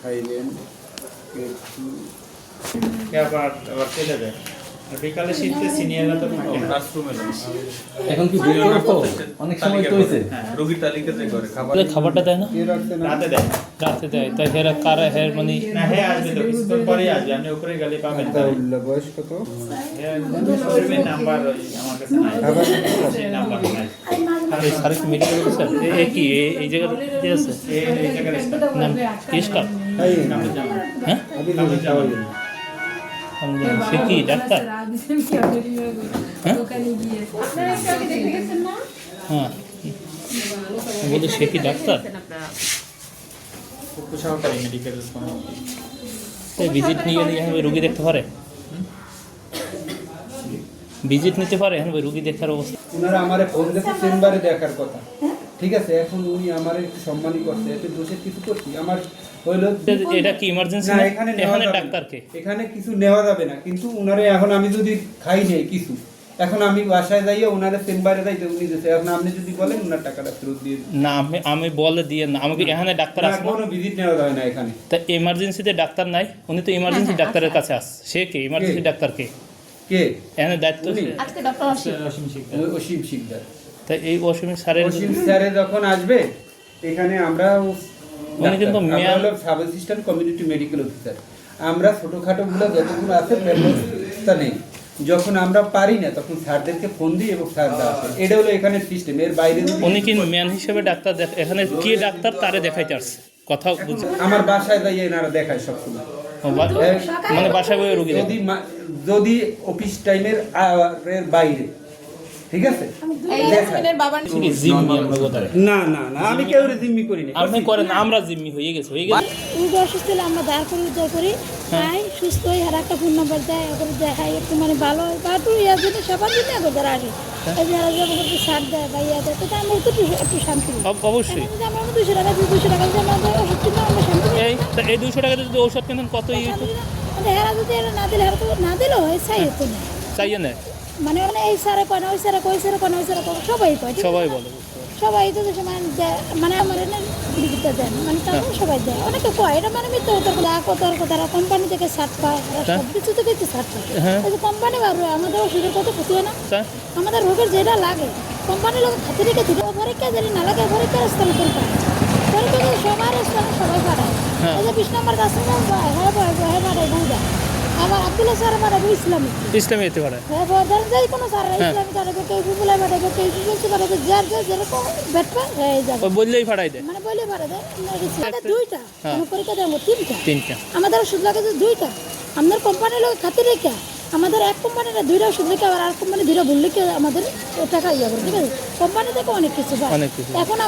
খাইবেন আবার চলে যায়। বিকালে শীতে সিনিয়ররা তো থাকে না। এখন কি বের হওয়ার পর অনেক সময় তো হইছে রোগীর তালিকাতে করে খাবারটা দেয় না? কে রাখছে না রাতে দেয়। রাতে দেয়, তাই হেরা কারা হের মানে না হ্যাঁ আসবে তো কিছুক্ষণ পরেই আসবে, আপনি উপরে গেলে পাবেন। আতাউল্লাহ বয়স কত? শরীরের নাম্বার আমার কাছে নাই, খাবার সেই নাম্বার নাই। এই সারে কি মেডিকেল অফিসার এ কি এই জায়গা দিয়ে আছে এই জায়গার নাম কেসটা? এই নাম্বার জানা। হ্যাঁ আমি নাম্বার জানা। আমি জানি। সে কি ডাক্তার? হ্যাঁ হ্যাঁ বলতে সে কি ডাক্তার? সহকারী মেডিকেল এই ভিজিট নিয়ে গেলে এখন রুগী দেখতে পারে, ভিজিট নিতে পারে এখন রুগী দেখার অবস্থা। ওনারা আমারে ফোন দিয়েছে চেম্বারে দেখার কথা, ঠিক আছে। এখন উনি আমারে একটু সম্মানই করছে, এতে দোষের কিছু করছি আমার হইলো। এটা কি ইমার্জেন্সি? না এখানে নেওয়া এখানে যাবে না। ডাক্তারকে এখানে কিছু নেওয়া যাবে না, কিন্তু উনারে এখন আমি যদি খাই নেই কিছু, এখন আমি বাসায় যাইয়ে ওনারে চেম্বারে যাইতে উনি দিয়েছে। এখন আপনি যদি বলেন ওনার টাকাটা ফেরত দিয়ে দিন। না আমি বলে দিয়ে না, আমাকে এখানে ডাক্তার না, আসবে কোনো ভিজিট নেওয়া যায় না এখানে। তা এমার্জেন্সিতে ডাক্তার নাই, উনি তো ইমার্জেন্সি ডাক্তারের কাছে আস। সে কে ইমার্জেন্সি ডাক্তার কে? কে? এখানে দায়িত্ব উনি? আজকে ডক্টর অসীম অসীম শিকদার। তা এই অসীম স্যারের অসীম স্যারে যখন আসবে এখানে আমরা উনি কিন্তু sub assistant community medical officer. আমরা ছোটোখাটো গুলো যতগুলো আছে ব্যবস্থা নেই, যখন আমরা পারি না তখন স্যারদেরকে ফোন দিই এবং স্যাররা আসে। এটা হলো এখানে সিস্টেম। এর বাইরে উনি কি ম্যান হিসেবে ডাক্তার এখানে কে ডাক্তার তারে দেখাইতে আসছে কথা বুঝি। আমার বাসায় যাইয়ে এনারা দেখায় সবসময়। মানে বাসায় বই রুগী যদি যদি অফিস টাইমের এর বাইরে, ঠিক আছে। বাবার জিম্মি আমরা কোথায়? না না না, আমি কেউ জিম্মি করি না। আপনি করেন, আমরা জিম্মি হয়ে গেছে রোগী অসুস্থ হলে আমরা দাঁড় করে উদ্ধার করি, খাই সুস্থ হয়ে আর একটা ফোন নাম্বার দেয়, ওদের দেখাই একটু মানে ভালো হয় বা একটু ইয়ার জন্য সেবার জন্য ওদের আসে। এই যে এরা যখন একটু ছাড় দেয় বা ইয়া দেয়, তাতে আমরা একটু শান্তি পাই। অবশ্যই যদি আমরা 200 টাকা দিই, 200 টাকা যদি আমাদের ওষুধ কিনে আমরা শান্তি পাই। এই 200 টাকা যদি ঔষধ কিনেন কত হেরা যদি এরা না দিলে, হেরা তো না দিলেও হয়, চাই হতো না। চাইয়ে নেয়, মানে এই স্যারে কয় না, ওই স্যারে কয়, ওই স্যারে কয় না, ওই স্যারে কয়, সবাই কয়, ঠিক আছে? সবাই বলে। সবাই তো সমান দেয়, মানে আমার এনে দিতে দেন, মানে তারপর সবাই দেয়। অনেকে কয় এটা মানে মিথ্যে হতে কথা কোম্পানি থেকে ছাড় পায়, সব কিছু থেকে ছাড় পায়। এই যে কোম্পানি বাড়বে আমাদের ওষুধের কত ক্ষতি হয় না? আমাদের রোগের যেটা লাগে কোম্পানির লোক খাতে রেখে দিল, পরীক্ষা যদি না লাগে পরীক্ষার স্থান করে পায়, পরীক্ষা যদি সবার স্থানে সবাই পাঠায়। এই যে 20 নম্বর কাছে হ্যাঁ পাঠায় বুঝা। আবার আব্দুল্লাহ স্যার পাঠাবে ইসলামিক এতে পারে। হ্যাঁ ধরেন যাই কোনো স্যার ইসলামিক পাঠাবে, কেউ বিপুলাই পাঠাবে, কেউ সুযোগ পাঠাবে, যার যেরকম বেট পায় হয়ে যাবে। বললেই ফাটাই দেয়, মানে বলে পারে দেয়। আমাদের 2টা, আমি পরীক্ষা দেবো 3টা। আমাদের ওষুধ লাগে 2টা। আমাদের কোম্পানির লোক খাতে রেখে আমাদের এক কোম্পানির 2টা ওষুধ লিখে আবার আর কোম্পানি 2টা ভুল লিখে আমাদের টাকা ইয়ে করে, ঠিক আছে। কোম্পানি থেকে অনেক কিছু পায়। এখন